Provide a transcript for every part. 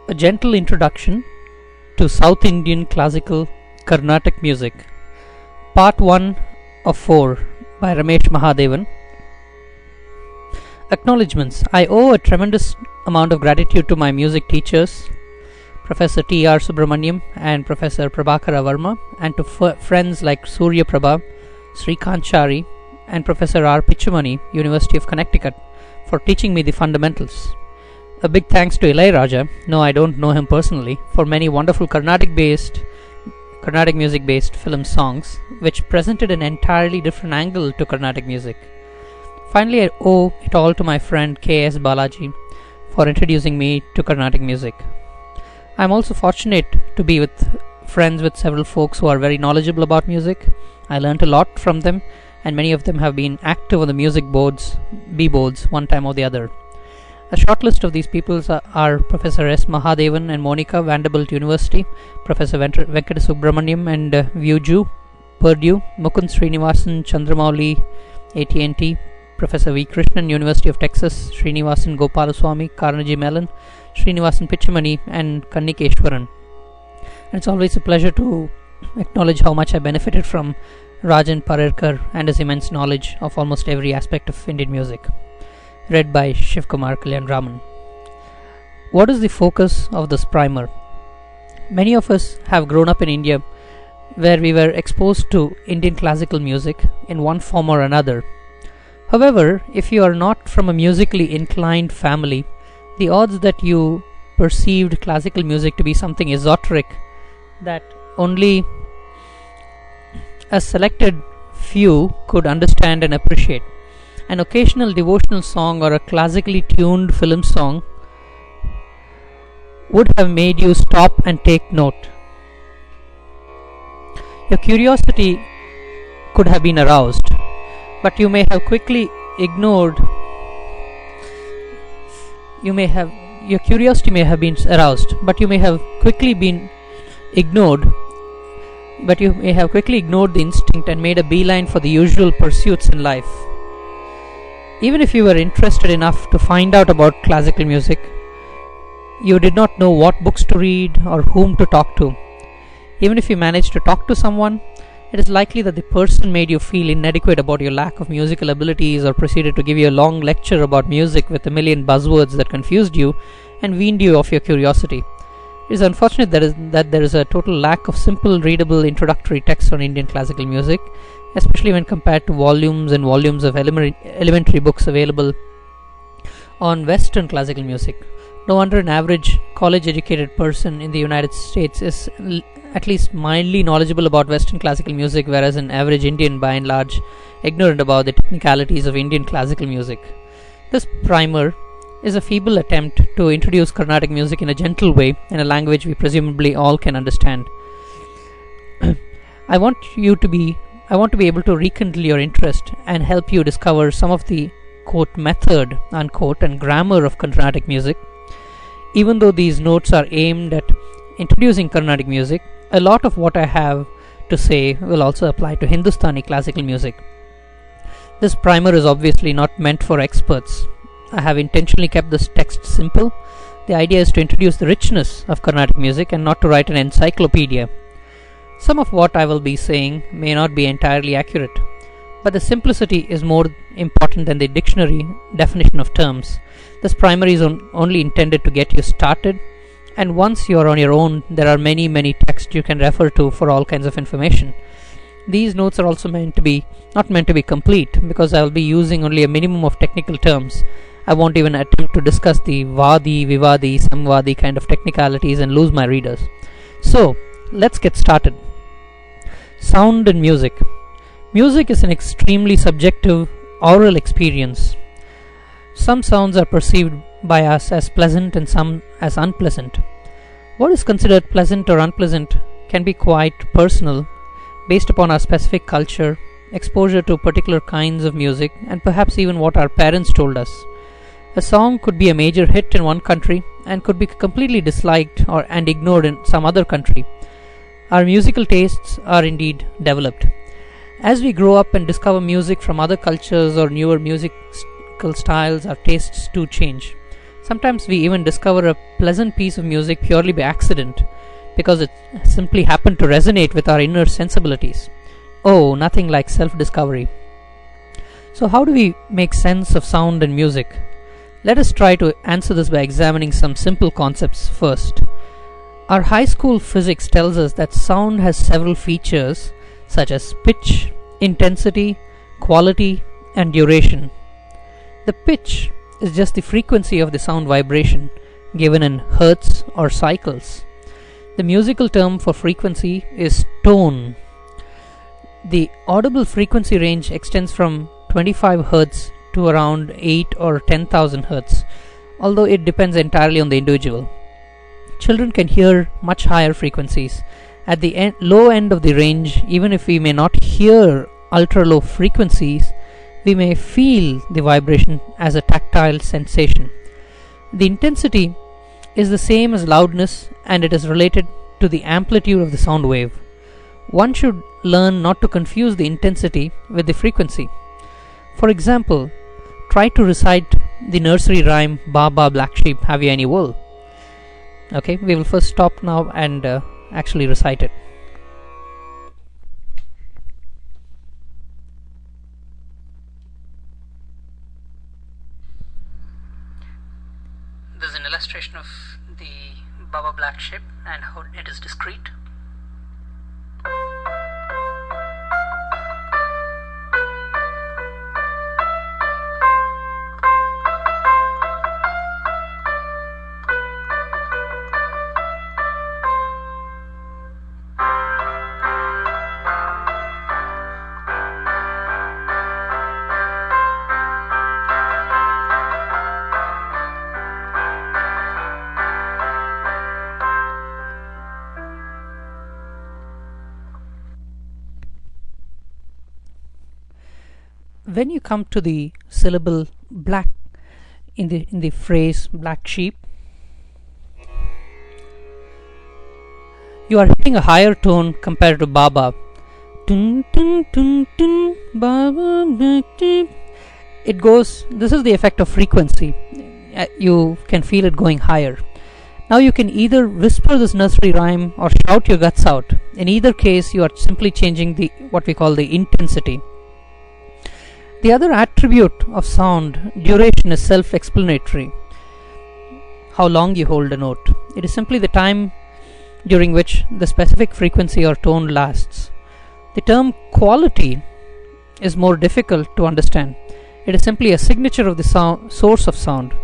A gentle introduction to South Indian classical Carnatic music, Part 1 of 4 by Ramesh Mahadevan. Acknowledgements. I owe a tremendous amount of gratitude to my music teachers, Professor T.R. Subramaniam and Professor Prabhakara Verma, and to friends like Surya Prabha, Srikant Chari, and Professor R. Pichumani, University of Connecticut, for teaching me the fundamentals. A big thanks to Ilayaraja, no I don't know him personally, for many wonderful Carnatic music based film songs which presented an entirely different angle to Carnatic music. Finally, I owe it all to my friend K.S. Balaji for introducing me to Carnatic music. I am also fortunate to be friends with several folks who are very knowledgeable about music. I learnt a lot from them, and many of them have been active on the music boards, B-boards, one time or the other. A short list of these people are Professor S. Mahadevan and Monica, Vanderbilt University, Professor Venkata Subramaniam and Vyuju, Purdue, Mukund Srinivasan, Chandramouli, AT&T, Professor V. Krishnan, University of Texas, Srinivasan Gopalaswamy, Carnegie Mellon, Srinivasan Pichumani, and Kannikeshwaran. And it's always a pleasure to acknowledge how much I benefited from Rajan Parerkar and his immense knowledge of almost every aspect of Indian music. Read by Shivkumar Kalyan Raman. What is the focus of this primer? Many of us have grown up in India where we were exposed to Indian classical music in one form or another. However, if you are not from a musically inclined family, the odds that you perceived classical music to be something esoteric that only a selected few could understand and appreciate, an occasional devotional song or a classically tuned film song, would have made you stop and take note. Your curiosity could have been aroused, but you may have quickly ignored. Your curiosity may have been aroused, but you may have quickly ignored the instinct and made a beeline for the usual pursuits in life. Even if you were interested enough to find out about classical music, you did not know what books to read or whom to talk to. Even if you managed to talk to someone, it is likely that the person made you feel inadequate about your lack of musical abilities or proceeded to give you a long lecture about music with a million buzzwords that confused you and weaned you of your curiosity. It is unfortunate that there is a total lack of simple, readable introductory texts on Indian classical music, especially when compared to volumes and volumes of elementary books available on Western classical music. No wonder an average college-educated person in the United States is at least mildly knowledgeable about Western classical music, whereas an average Indian, by and large, ignorant about the technicalities of Indian classical music. This primer is a feeble attempt to introduce Carnatic music in a gentle way, in a language we presumably all can understand. I want to be able to rekindle your interest and help you discover some of the quote method unquote and grammar of Carnatic music. Even though these notes are aimed at introducing Carnatic music, a lot of what I have to say will also apply to Hindustani classical music. This primer is obviously not meant for experts. I have intentionally kept this text simple. The idea is to introduce the richness of Carnatic music and not to write an encyclopedia. Some of what I will be saying may not be entirely accurate, but the simplicity is more important than the dictionary definition of terms. This primer is only intended to get you started, and once you are on your own, there are many texts you can refer to for all kinds of information. These notes are also not meant to be complete, because I will be using only a minimum of technical terms. I won't even attempt to discuss the Vadi, Vivadi, Samvadi kind of technicalities and lose my readers. So, let's get started. Sound and music. Music is an extremely subjective oral experience. Some sounds are perceived by us as pleasant and some as unpleasant. What is considered pleasant or unpleasant can be quite personal, based upon our specific culture, exposure to particular kinds of music, and perhaps even what our parents told us. A song could be a major hit in one country and could be completely disliked and ignored in some other country. Our musical tastes are indeed developed. As we grow up and discover music from other cultures or newer musical styles, our tastes too change. Sometimes we even discover a pleasant piece of music purely by accident because it simply happened to resonate with our inner sensibilities. Oh, nothing like self discovery. So, how do we make sense of sound and music? Let us try to answer this by examining some simple concepts first. Our high school physics tells us that sound has several features such as pitch, intensity, quality, and duration. The pitch is just the frequency of the sound vibration given in hertz or cycles. The musical term for frequency is tone. The audible frequency range extends from 25 Hz to around 8 or 10,000 Hz, although it depends entirely on the individual. Children can hear much higher frequencies. At the low end of the range, even if we may not hear ultra low frequencies, we may feel the vibration as a tactile sensation. The intensity is the same as loudness and it is related to the amplitude of the sound wave. One should learn not to confuse the intensity with the frequency. For example, try to recite the nursery rhyme Ba Ba Black Sheep, Have You Any Wool? Okay, we will first stop now and actually recite it. This is an illustration of the Baba Black Sheep and how it is discrete. When you come to the syllable black in the phrase black sheep, you are hitting a higher tone compared to Baba. It goes, this is the effect of frequency. You can feel it going higher. Now you can either whisper this nursery rhyme or shout your guts out. In either case, you are simply changing the what we call the intensity. The other attribute of sound, duration, is self-explanatory. How long you hold a note. It is simply the time during which the specific frequency or tone lasts. The term quality is more difficult to understand. It is simply a signature of the source of sound.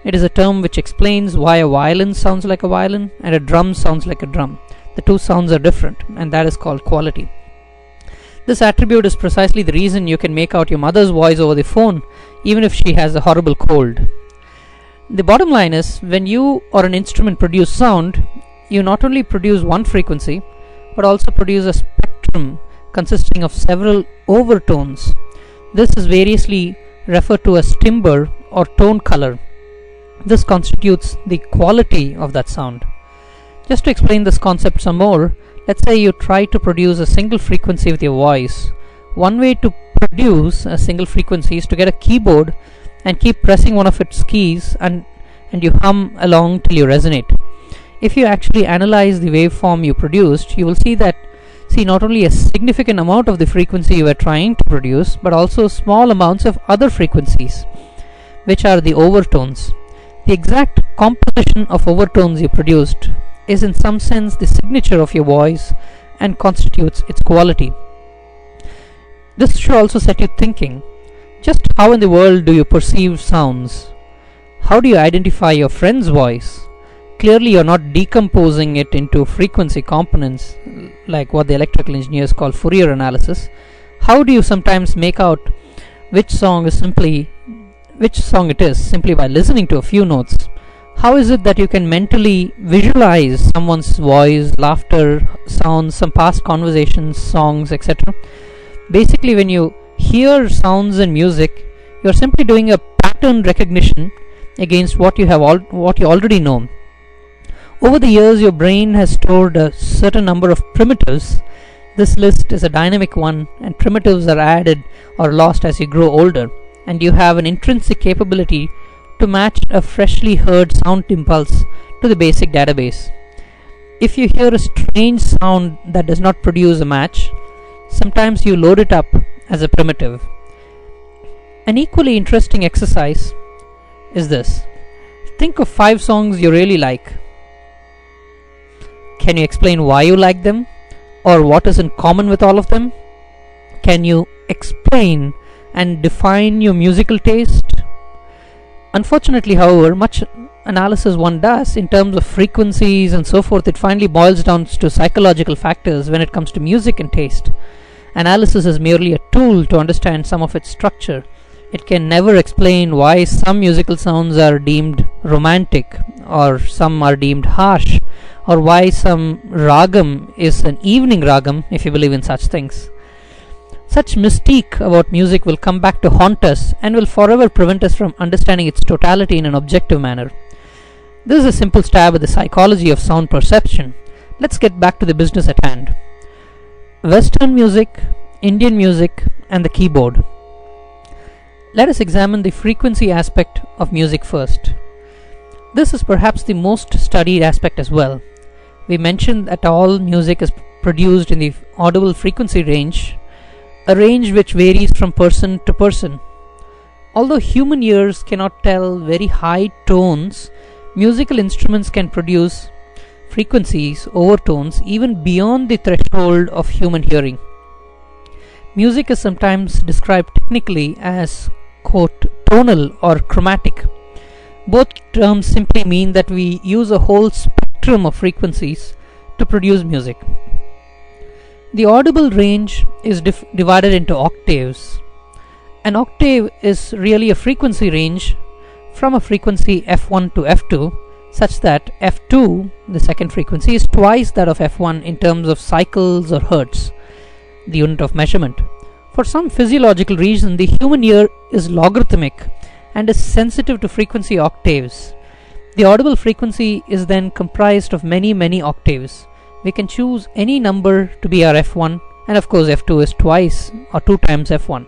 It is a term which explains why a violin sounds like a violin and a drum sounds like a drum. The two sounds are different, and that is called quality. This attribute is precisely the reason you can make out your mother's voice over the phone, even if she has a horrible cold. The bottom line is, when you or an instrument produce sound, you not only produce one frequency, but also produce a spectrum consisting of several overtones. This is variously referred to as timbre or tone color. This constitutes the quality of that sound. Just to explain this concept some more, let's say you try to produce a single frequency with your voice. One way to produce a single frequency is to get a keyboard and keep pressing one of its keys and you hum along till you resonate. If you actually analyze the waveform you produced, you will see not only a significant amount of the frequency you are trying to produce, but also small amounts of other frequencies, which are the overtones. The exact composition of overtones you produced is in some sense the signature of your voice and constitutes its quality. This should also set you thinking. Just how in the world do you perceive sounds? How do you identify your friend's voice? Clearly you're not decomposing it into frequency components like what the electrical engineers call Fourier analysis. How do you sometimes make out which song it is simply by listening to a few notes? How is it that you can mentally visualize someone's voice, laughter, sounds, some past conversations, songs, etc.? Basically, when you hear sounds and music, you are simply doing a pattern recognition against what you already know. Over the years, your brain has stored a certain number of primitives. This list is a dynamic one, and primitives are added or lost as you grow older, and you have an intrinsic capability to match a freshly heard sound impulse to the basic database. If you hear a strange sound that does not produce a match, sometimes you load it up as a primitive. An equally interesting exercise is this. Think of 5 songs you really like. Can you explain why you like them or what is in common with all of them? Can you explain and define your musical taste? Unfortunately, however, much analysis one does in terms of frequencies and so forth, it finally boils down to psychological factors when it comes to music and taste. Analysis is merely a tool to understand some of its structure. It can never explain why some musical sounds are deemed romantic or some are deemed harsh, or why some ragam is an evening ragam, if you believe in such things. Such mystique about music will come back to haunt us and will forever prevent us from understanding its totality in an objective manner. This is a simple stab at the psychology of sound perception. Let's get back to the business at hand. Western music, Indian music, and the keyboard. Let us examine the frequency aspect of music first. This is perhaps the most studied aspect as well. We mentioned that all music is produced in the audible frequency range, a range which varies from person to person. Although human ears cannot tell very high tones, musical instruments can produce frequencies, overtones, even beyond the threshold of human hearing. Music is sometimes described technically as, quote, tonal or chromatic. Both terms simply mean that we use a whole spectrum of frequencies to produce music. The audible range is divided into octaves. An octave is really a frequency range from a frequency f1 to f2, such that f2, the second frequency, is twice that of f1 in terms of cycles or hertz, the unit of measurement. For some physiological reason, the human ear is logarithmic and is sensitive to frequency octaves. The audible frequency is then comprised of many octaves. We can choose any number to be our f1, and of course f2 is twice or 2 times f1.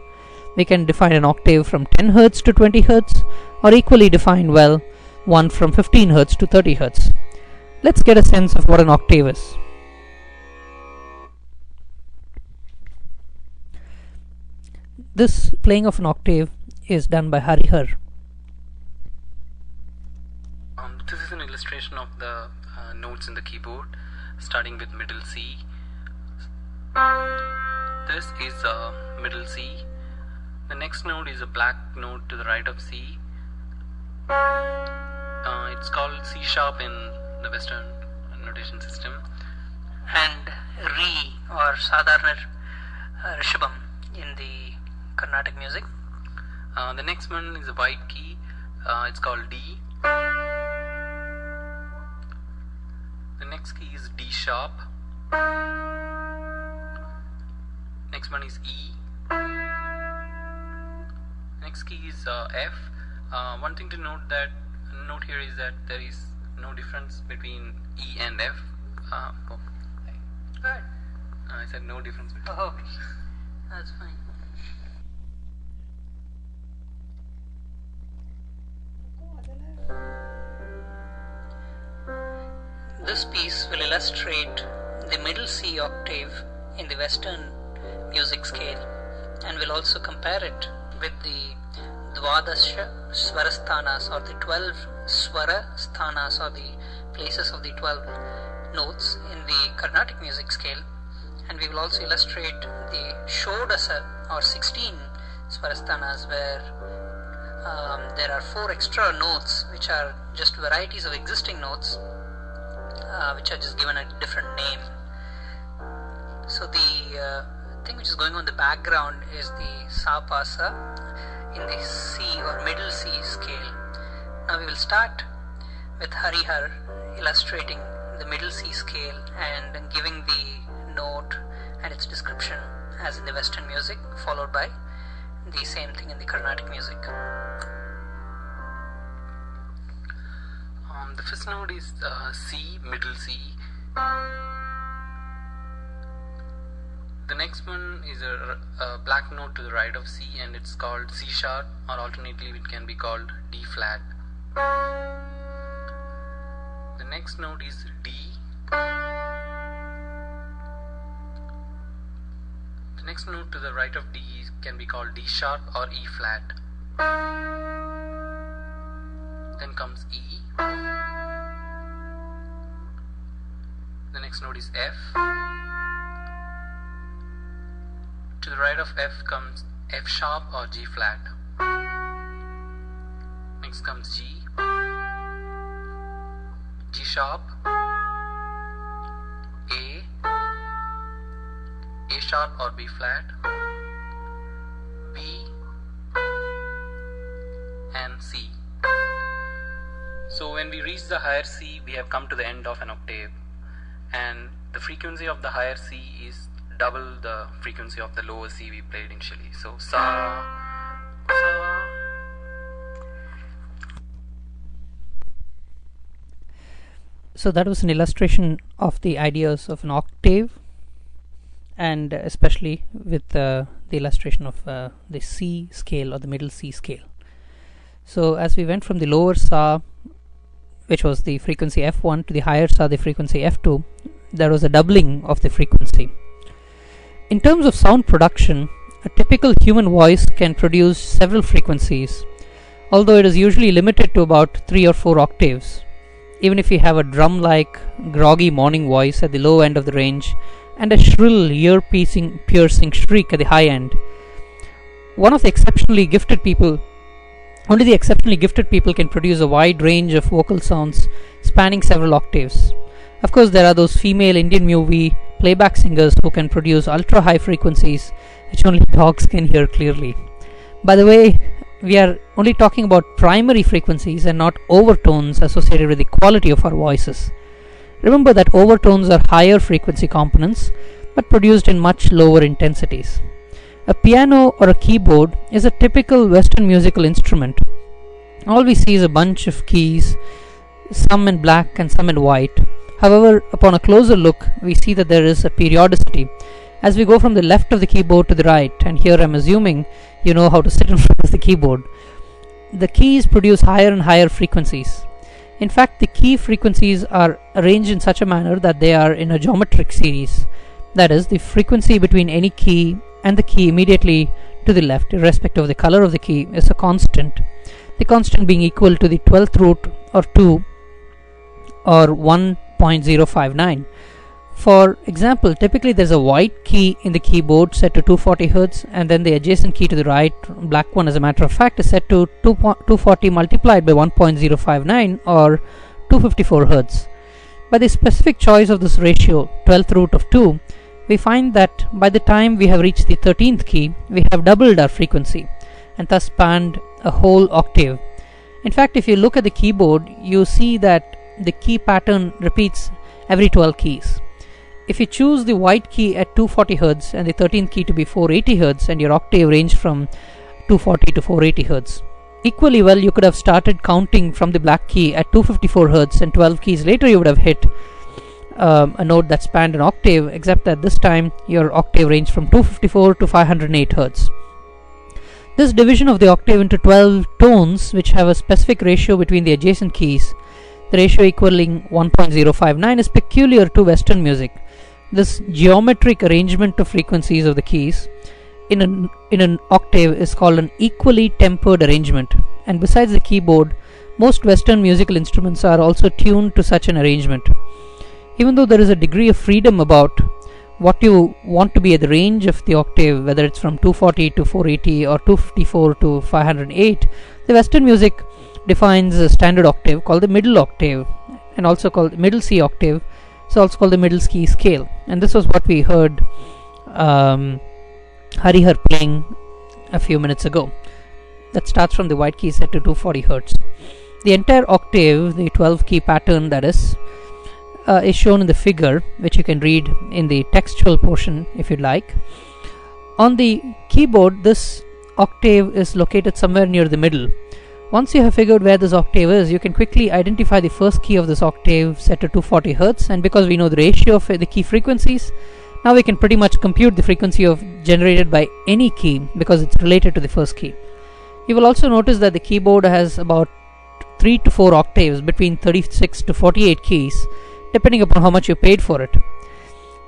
We can define an octave from 10 Hz to 20 Hz, or equally define one from 15 Hz to 30 Hz. Let's get a sense of what an octave is. This playing of an octave is done by Harihar. This is an illustration of the notes in the keyboard, starting with middle C. This is middle C. The next note is a black note to the right of C. It's called C sharp in the Western notation system. And Re or Sadharana Rishabham in the Carnatic music. The next one is a white key. It's called D. The next key is D sharp. Next one is E. Next key is F. One thing to note here is that there is no difference between E and F. Good. I said no difference between. Oh, that's fine. This piece will illustrate the middle C octave in the Western music scale, and will also compare it with the Dvadasha Swarasthanas, or the 12 Swara Sthanas, or the places of the 12 notes in the Carnatic music scale. And we will also illustrate the Shodasa or 16 Swarasthanas, where there are 4 extra notes which are just varieties of existing notes, which are just given a different name. So the thing which is going on in the background is the Sapasa in the C or middle C scale. Now we will start with Harihar illustrating the middle C scale and giving the note and its description as in the Western music, followed by the same thing in the Carnatic music. The first note is C, middle C. The next one is a black note to the right of C, and it's called C sharp, or alternately it can be called D flat. next note is D. The next note to the right of D can be called D sharp or E flat. Then comes E. The next note is F. To the right of F comes F sharp or G flat. Next comes G. G sharp, A sharp or B flat, B, and C. So when we reach the higher C, we have come to the end of an octave, and the frequency of the higher C is double the frequency of the lower C we played initially. So sa, sa. So that was an illustration of the ideas of an octave, and especially with the illustration of the C scale or the middle C scale. So as we went from the lower sa, which was the frequency F1, to the higher sa, the frequency F2, there was a doubling of the frequency. In terms of sound production, a typical human voice can produce several frequencies, although it is usually limited to about 3 or 4 octaves. Even if you have a drum-like, groggy morning voice at the low end of the range and a shrill, ear-piercing shriek at the high end, only the exceptionally gifted people can produce a wide range of vocal sounds spanning several octaves. Of course, there are those female Indian movie playback singers who can produce ultra-high frequencies which only dogs can hear clearly. By the way, we are only talking about primary frequencies and not overtones associated with the quality of our voices. Remember that overtones are higher frequency components but produced in much lower intensities. A piano or a keyboard is a typical Western musical instrument. All we see is a bunch of keys, some in black and some in white. However, upon a closer look, we see that there is a periodicity as we go from the left of the keyboard to the right, and here I'm assuming you know how to sit in front of the keyboard. The keys produce higher and higher frequencies. In fact, the key frequencies are arranged in such a manner that they are in a geometric series. That is, the frequency between any key and the key immediately to the left, irrespective of the color of the key, is a constant. The constant being equal to the 12th root or 2 or 1.059. For example, typically there's a white key in the keyboard set to 240 Hz, and then the adjacent key to the right, black one as a matter of fact, is set to 240 multiplied by 1.059 or 254 Hz. By the specific choice of this ratio, 12th root of 2, we find that by the time we have reached the 13th key, we have doubled our frequency and thus spanned a whole octave. In fact, if you look at the keyboard, you see that the key pattern repeats every 12 keys. If you choose the white key at 240 Hz and the 13th key to be 480 Hz, and your octave ranged from 240 to 480 Hz, equally well you could have started counting from the black key at 254 Hz, and 12 keys later you would have hit a note that spanned an octave, except that this time your octave ranged from 254 to 508 Hz. This division of the octave into 12 tones, which have a specific ratio between the adjacent keys, the ratio equaling 1.059, is peculiar to Western music. This geometric arrangement of frequencies of the keys in an octave is called an equally tempered arrangement, and besides the keyboard, most Western musical instruments are also tuned to such an arrangement. Even though there is a degree of freedom about what you want to be at the range of the octave, whether it's from 240 to 480 or 254 to 508, the Western music defines a standard octave called the middle octave, and also called the middle C octave. It's also called the middle key scale, and this was what we heard Harihar playing a few minutes ago. That starts from the white key set to 240 Hz. The entire octave, the 12 key pattern that is shown in the figure, which you can read in the textual portion if you'd like. On the keyboard, this octave is located somewhere near the middle. Once you have figured where this octave is, you can quickly identify the first key of this octave set to 240 Hz, and because we know the ratio of the key frequencies, now we can pretty much compute the frequency generated by any key because it's related to the first key. You will also notice that the keyboard has about 3 to 4 octaves between 36 to 48 keys, depending upon how much you paid for it.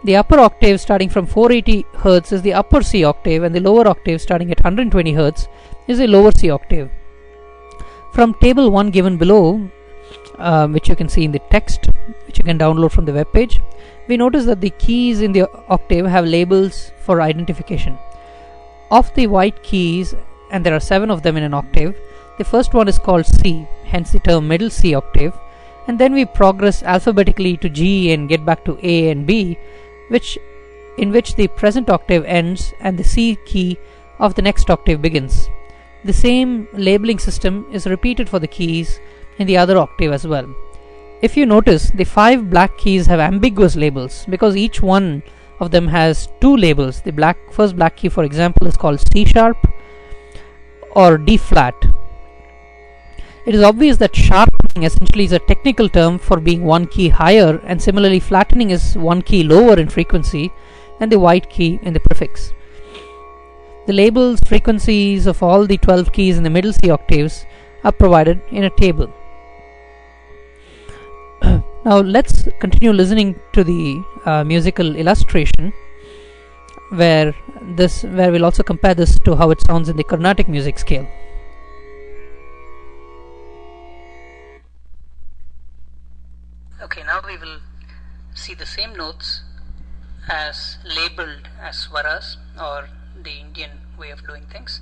The upper octave starting from 480 Hz is the upper C octave, and the lower octave starting at 120 Hz is the lower C octave. From table 1 given below, which you can see in the text, which you can download from the web page, we notice that the keys in the octave have labels for identification. Of the white keys, and there are 7 of them in an octave, the first one is called C, hence the term middle C octave, and then we progress alphabetically to G and get back to A and B, in which the present octave ends and the C key of the next octave begins. The same labeling system is repeated for the keys in the other octave as well. If you notice, the 5 black keys have ambiguous labels because each one of them has 2 labels. The first black key, for example, is called C sharp or D flat. It is obvious that sharpening essentially is a technical term for being 1 key higher, and similarly flattening is 1 key lower in frequency than the white key in the prefix. The labels, frequencies of all the 12 keys in the middle C octaves are provided in a table. Now let's continue listening to the musical illustration, where we'll also compare this to how it sounds in the Carnatic music scale. Okay, now we will see the same notes as labeled as swaras, or the Indian way of doing things.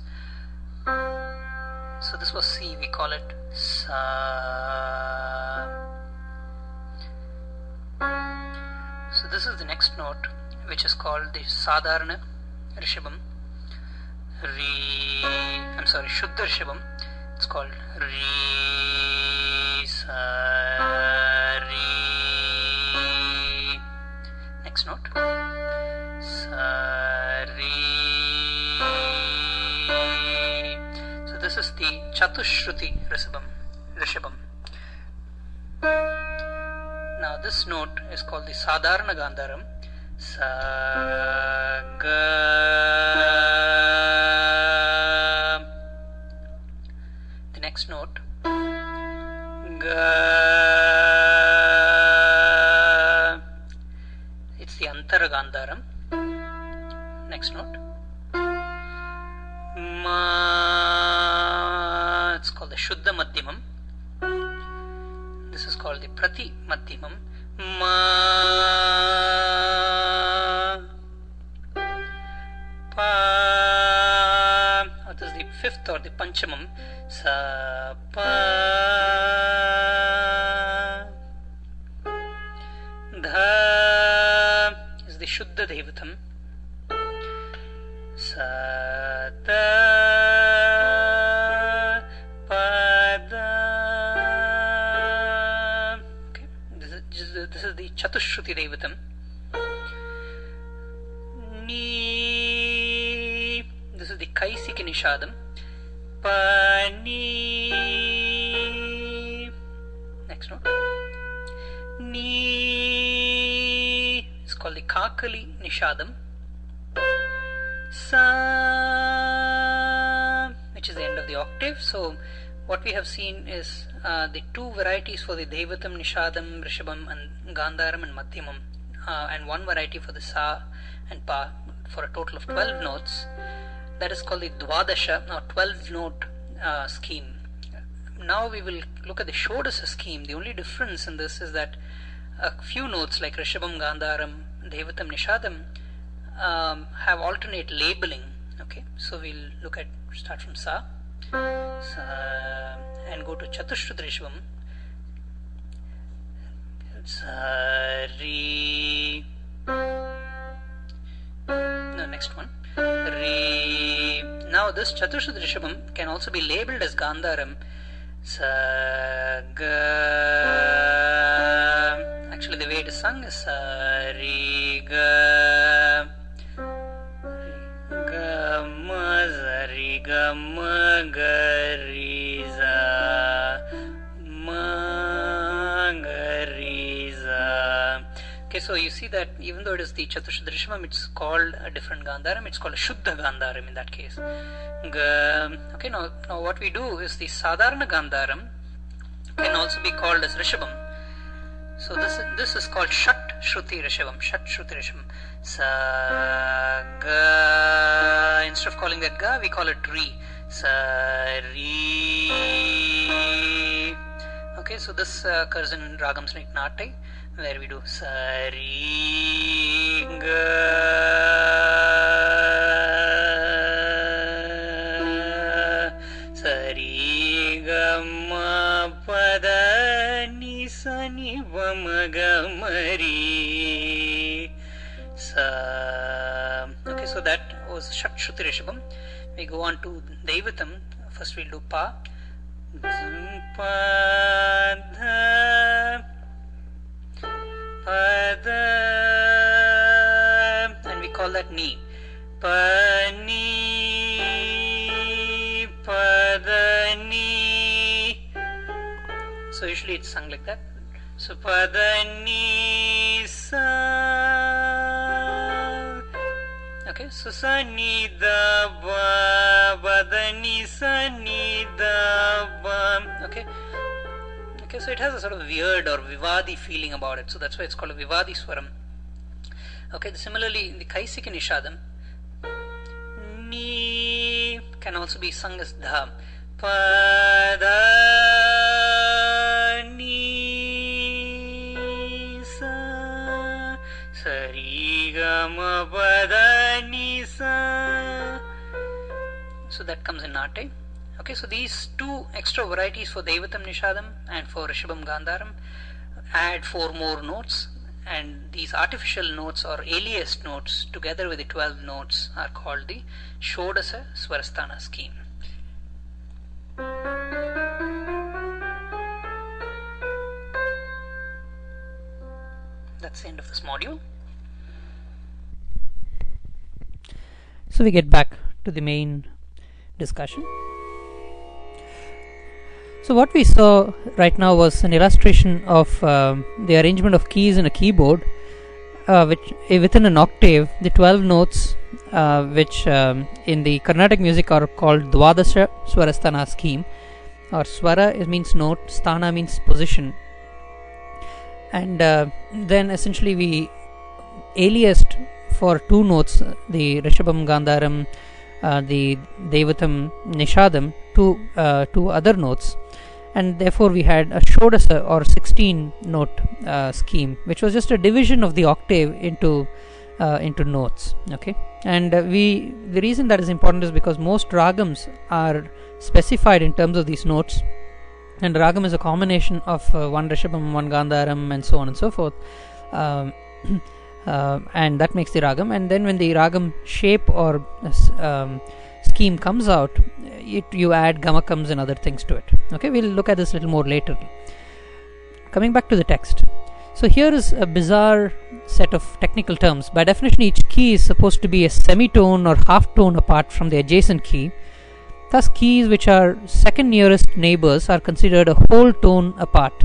So this was C, we call it Sa. So this is the next note, which is called the Sadharana Rishabam. Shuddha Rishabam. It's called Re, Sa, Re. Next note. Sa, Re. So this is the Chatushruti Rishabam. Now this note is called the Sadharana Gandharam. Sa, Ga. The next note, Ga. It's the Antara Gandharam. Next note, Ma. It's called the Shuddha Madhyamam. This is called the Prati Madhyamam. Ma. Pa. This is the fifth or the Panchamam. Sa. Pa. Dha is the Shuddha Devatam. Sa. Da. Pa. Da. This is the Chatushruti Devatam. Ni. This is the Kaisiki Nishadam. Pa, ni. Next note. Ni. It's called the Kakali Nishadam. Sa, which is the end of the octave. So what we have seen is the 2 varieties for the Devatam, Nishadam, Rishabam and Gandharam and Madhyamam, and 1 variety for the Sa and Pa, for a total of 12 notes. That is called the Dwadasha, or 12 note scheme. Now we will look at the Shodasa scheme. The only difference in this is that a few notes like Rishabam, Gandharam, Devatam, Nishadam have alternate labeling. Okay, so we'll start from Sa. Sa, and go to Chatushruti Rishabam. Sa, Re. No, next one. Re. Now this Chatushruti Rishabam can also be labeled as Gandharam. Sa, Ga. Actually the way it is sung is Sa, Re, Ga. Ga, Ma, Za, Re, Ga, Ma, Ga, Re, Za, Ma, Ga, Re, Za. Okay, so you see that even though it is the Chatushruti Rishabam, it's called a different Gandharam. It's called a Shuddha Gandharam in that case. Okay, now what we do is the Sadharana Gandharam. can also be called as Rishabam. So this is called Shat Shruti Rishabam. Shat Shruti Rishabam. Sa Ga. Instead of calling that Ga, we call it Ri. Sa Ri. Okay, so this occurs in ragams like Nate, where we do Sa Ri Ga Sa Ri Ga Ma Pada Ni Sa Ni Va Ma Ga Ma Ri Sa. Okay, so that was Shat Shruti Rishabam. We go on to Daivatam. First we'll do Pa. Pada, Pada, and we call that Ni. Pani, Pada, Ni. So usually it's sung like that. So Pada, Ni, Sa. Okay, so Sa Ni Da Ba, Pada Ni Sa Ni Da Ba. Okay, so it has a sort of weird or Vivadi feeling about it. So that's why it's called a Vivadi Swaram. Okay, similarly in the Kaisika Nishadam, Ni can also be sung as Dha. Pada Ni Sa Sari Ga Ma Pada Ni Sa. So that comes in Nate. Okay, so these two extra varieties for Daivatam Nishadam and for Rishabam Gandharam add 4 more notes, and these artificial notes or aliased notes together with the 12 notes are called the Shodasa Swarasthana scheme. That's the end of this module. So we get back to the main discussion. So what we saw right now was an illustration of the arrangement of keys in a keyboard, which within an octave, the 12 notes which in the Carnatic music are called Dwadasha Swarasthana scheme, or Swara means note, Sthana means position, and then essentially we aliased for 2 notes, the Rishabam Gandharam, the Daivatam Nishadam, to 2 other notes, and therefore we had a Shodasa or 16 note scheme, which was just a division of the octave into notes. Okay, and the reason that is important is because most ragams are specified in terms of these notes, and ragam is a combination of one Rishabam, one Gandharam, and so on and so forth. And that makes the ragam, and then when the ragam shape or scheme comes out, you add gamakams and other things to it. Okay, we'll look at this a little more later. Coming back to the text, so here is a bizarre set of technical terms. By definition, each key is supposed to be a semitone or half tone apart from the adjacent key. Thus, keys which are second nearest neighbors are considered a whole tone apart.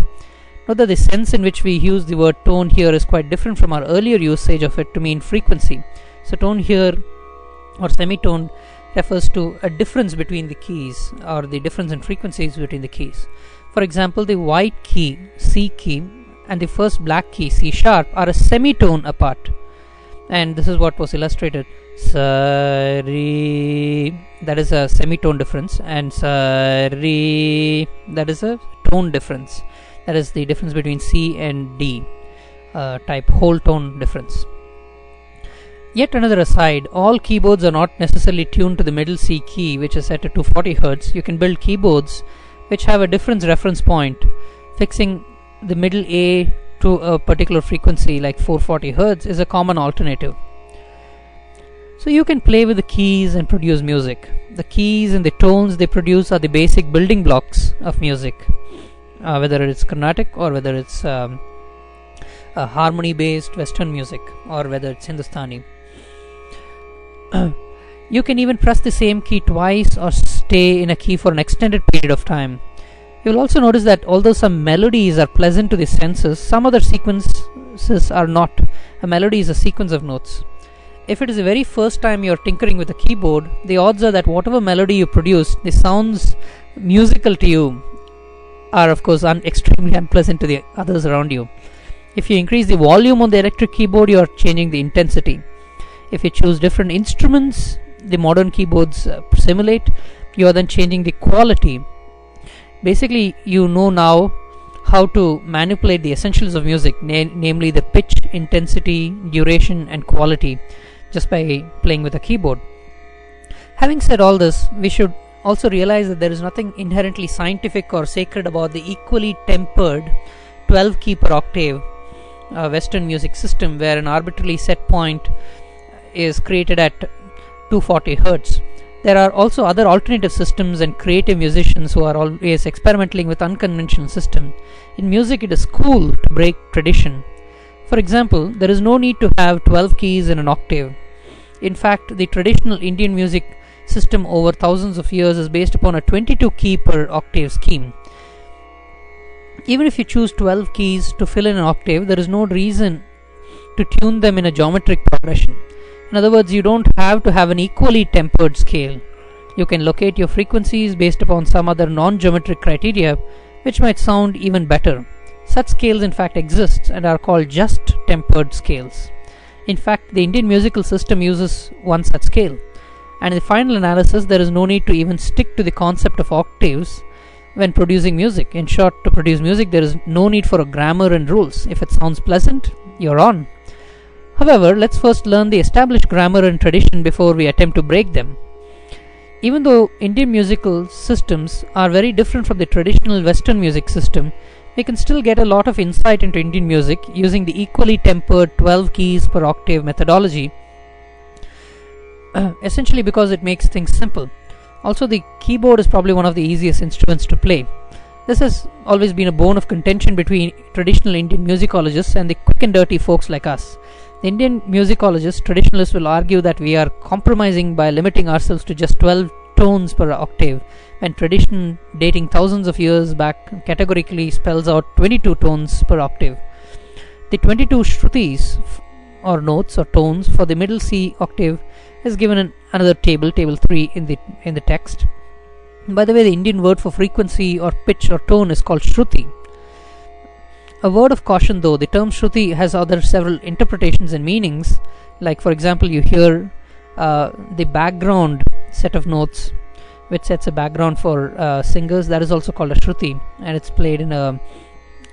Note that the sense in which we use the word tone here is quite different from our earlier usage of it to mean frequency. So tone here, or semitone, refers to a difference between the keys, or the difference in frequencies between the keys. For example, the white key, C key, and the first black key, C sharp, are a semitone apart. And this is what was illustrated. Sa Ri, that is a semitone difference, and Sa Ri, that is a tone difference. That is the difference between C and D, type whole tone difference. Yet another aside, all keyboards are not necessarily tuned to the middle C key, which is set at 240 Hz. You can build keyboards which have a difference reference point. Fixing the middle A to a particular frequency like 440 Hz is a common alternative. So you can play with the keys and produce music. The keys and the tones they produce are the basic building blocks of music. Whether it's Carnatic or whether it's harmony based Western music or whether it's Hindustani. You can even press the same key twice or stay in a key for an extended period of time. You will also notice that although some melodies are pleasant to the senses, some other sequences are not. A melody is a sequence of notes. If it is the very first time you are tinkering with a keyboard, the odds are that whatever melody you produce, the sounds musical to you are of course extremely unpleasant to the others around you. If you increase the volume on the electric keyboard, you are changing the intensity. If you choose different instruments the modern keyboards simulate, you are then changing the quality. Basically, you know now how to manipulate the essentials of music, namely the pitch, intensity, duration, and quality, just by playing with a keyboard. Having said all this, we should also realize that there is nothing inherently scientific or sacred about the equally tempered 12 key per octave Western music system, where an arbitrarily set point is created at 240 Hz. There are also other alternative systems and creative musicians who are always experimenting with unconventional systems. In music, it is cool to break tradition. For example, there is no need to have 12 keys in an octave. In fact, the traditional Indian music system over thousands of years is based upon a 22 key per octave scheme. Even if you choose 12 keys to fill in an octave, there is no reason to tune them in a geometric progression. In other words, you don't have to have an equally tempered scale. You can locate your frequencies based upon some other non-geometric criteria, which might sound even better. Such scales in fact exist and are called just tempered scales. In fact, the Indian musical system uses one such scale. And in the final analysis, there is no need to even stick to the concept of octaves when producing music. In short, to produce music, there is no need for a grammar and rules. If it sounds pleasant, you're on. However, let's first learn the established grammar and tradition before we attempt to break them. Even though Indian musical systems are very different from the traditional Western music system, we can still get a lot of insight into Indian music using the equally tempered 12 keys per octave methodology, essentially because it makes things simple. Also, the keyboard is probably one of the easiest instruments to play. This has always been a bone of contention between traditional Indian musicologists and the quick and dirty folks like us. The Indian musicologists, traditionalists, will argue that we are compromising by limiting ourselves to just 12 tones per octave, when tradition dating thousands of years back categorically spells out 22 tones per octave. The 22 shrutis, or notes or tones, for the middle C octave is given in another table 3 in the text. By the way, the Indian word for frequency or pitch or tone is called shruti. A word of caution though, the term shruti has other several interpretations and meanings. Like for example, you hear the background set of notes which sets a background for singers. That is also called a shruti, and it's played in a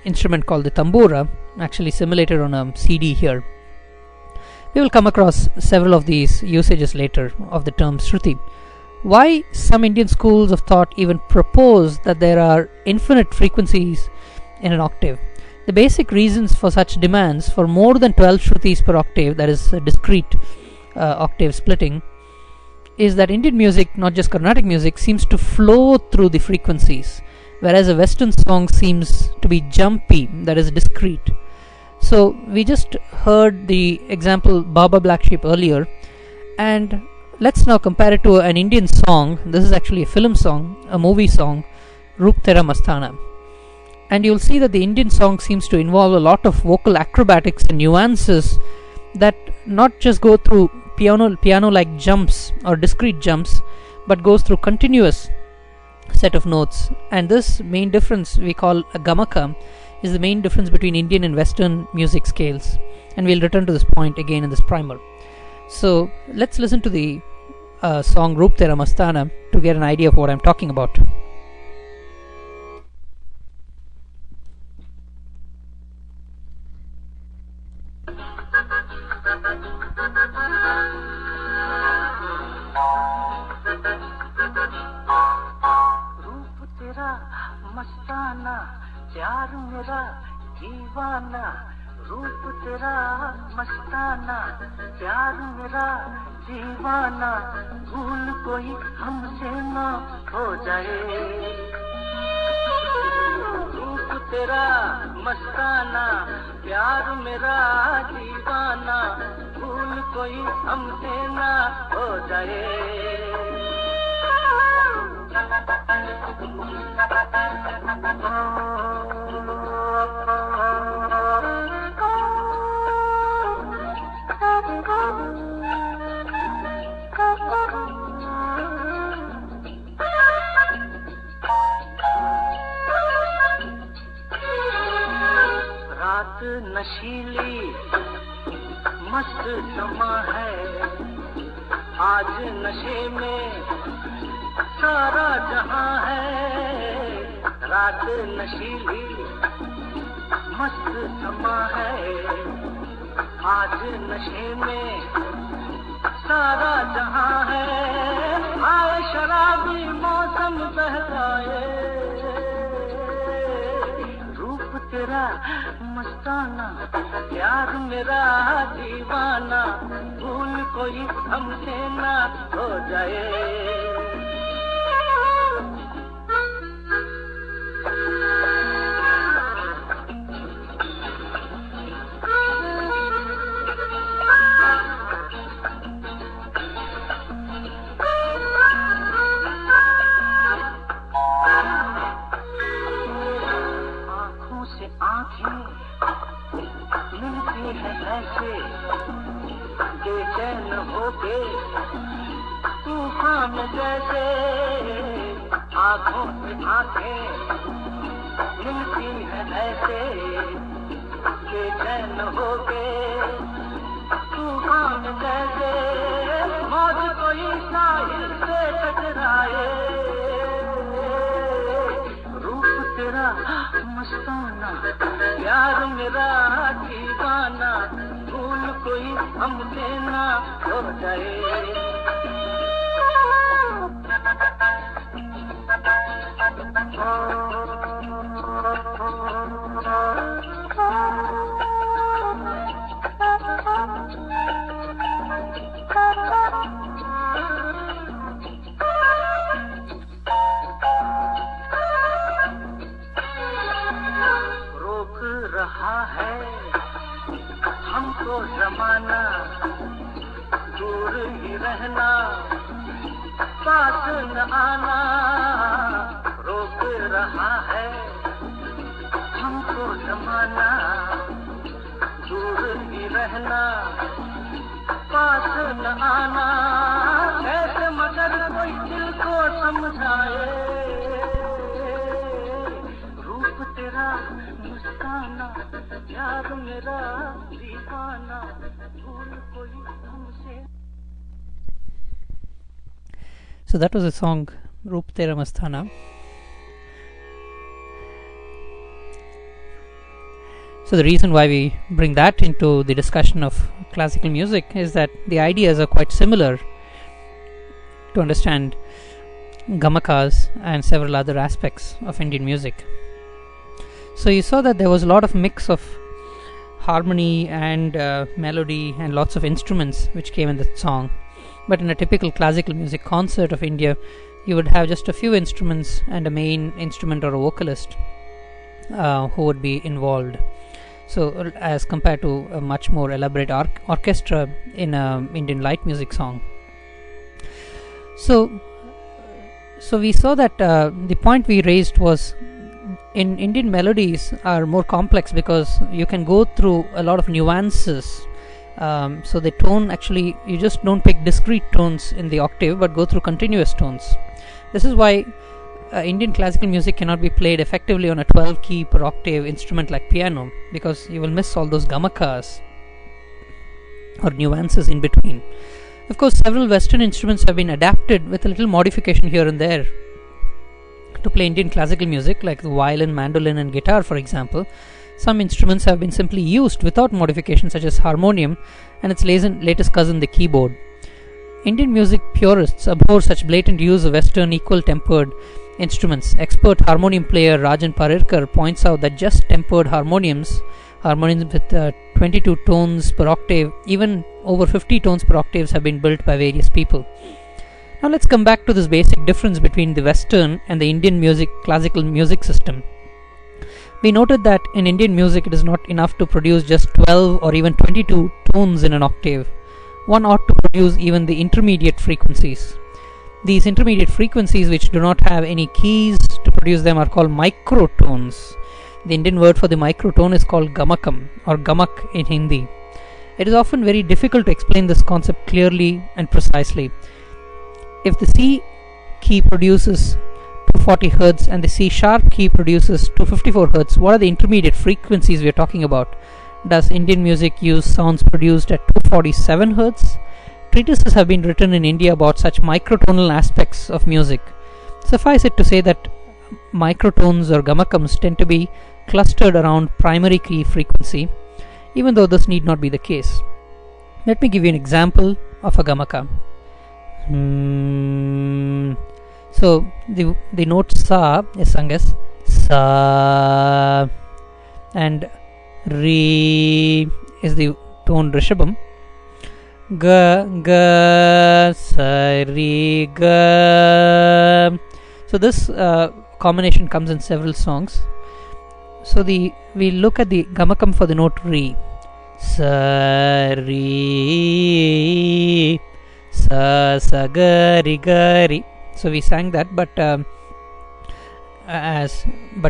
instrument called the tambura, actually simulated on a CD here. We will come across several of these usages later of the term shruti. Why some Indian schools of thought even propose that there are infinite frequencies in an octave. The basic reasons for such demands for more than 12 shrutis per octave, that is discrete octave splitting, is that Indian music, not just Carnatic music, seems to flow through the frequencies, whereas a Western song seems to be jumpy, that is discrete. So we just heard the example Baba Black Sheep earlier, and let's now compare it to an Indian song. This is actually a film song, a movie song, Roop Tera Mastana. And you'll see that the Indian song seems to involve a lot of vocal acrobatics and nuances that not just go through piano-like jumps or discrete jumps, but goes through continuous set of notes. And this main difference we call a gamaka is the main difference between Indian and Western music scales. And we'll return to this point again in this primer. So let's listen to the song Roop Tera Mastana to get an idea of what I'm talking about. प्यार मेरा दीवाना रूप तेरा मस्ताना प्यार मेरा दीवाना भूल कोई हमसे ना हो जाए रूप तेरा मस्ताना प्यार मेरा दीवाना भूल कोई हमसे ना हो जाए रात नशीली मस्त समा है, आज नशे में सारा जहां है। रात नशीली मस्त समा है, आज नशे में सारा जहां है। आए शराबी मौसम बहलाए, रूप तेरा मस्ताना, प्यार मेरा दीवाना, भूल कोई हमसे ना हो जाए। बेचैन होके तूफान जैसे, आंखों से आंखें मिलती है ऐसे। बेचैन होके तूफान जैसे, मौज कोई साहिल से टकराए। रूप तेरा मस्ताना, प्यार मेरा दीवाना, भूल कोई हमसे ना हो जाए। रोक रहा है हमको जमाना, दूर ही रहना, पास न आना। रोक रहा है हमको जमाना, दूर ही रहना, पास न आना। ऐसे मगर कोई दिल को समझाए, रूप तेरा मस्ताना, प्यार मेरा दीवाना, भूल कोई हमसे। So that was a song, Roop Tera Masthana. So the reason why we bring that into the discussion of classical music is that the ideas are quite similar to understand gamakas and several other aspects of Indian music. So you saw that there was a lot of mix of harmony and melody and lots of instruments which came in the song. But in a typical classical music concert of India, you would have just a few instruments and a main instrument or a vocalist who would be involved. So as compared to a much more elaborate orchestra in an Indian light music song. So we saw that the point we raised was in Indian melodies are more complex because you can go through a lot of nuances. So the tone, actually you just don't pick discrete tones in the octave but go through continuous tones. This is why Indian classical music cannot be played effectively on a 12 key per octave instrument like piano, because you will miss all those gamakas or nuances in between. Of course, several Western instruments have been adapted with a little modification here and there to play Indian classical music, like the violin, mandolin and guitar, for example. Some instruments have been simply used without modification, such as harmonium and its latest cousin, the keyboard. Indian music purists abhor such blatant use of Western equal-tempered instruments. Expert harmonium player Rajan Parirkar points out that just tempered harmoniums with 22 tones per octave, even over 50 tones per octaves, have been built by various people. Now let's come back to this basic difference between the Western and the Indian classical music system. We noted that in Indian music it is not enough to produce just 12 or even 22 tones in an octave. One ought to produce even the intermediate frequencies. These intermediate frequencies, which do not have any keys to produce them, are called microtones. The Indian word for the microtone is called gamakam or gamak in Hindi. It is often very difficult to explain this concept clearly and precisely. If the C key produces 240 Hz and the C sharp key produces 254 Hz, what are the intermediate frequencies we are talking about? Does Indian music use sounds produced at 247 Hz? Treatises have been written in India about such microtonal aspects of music. Suffice it to say that microtones or gamakams tend to be clustered around primary key frequency, even though this need not be the case. Let me give you an example of a gamaka. So the note sa is sung as sa, and re is the tone rishabham. Ga ga sa re ga. So this combination comes in several songs. So we look at the gamakam for the note re. Sa re sa sa ga ri ga ri. So we sang that, but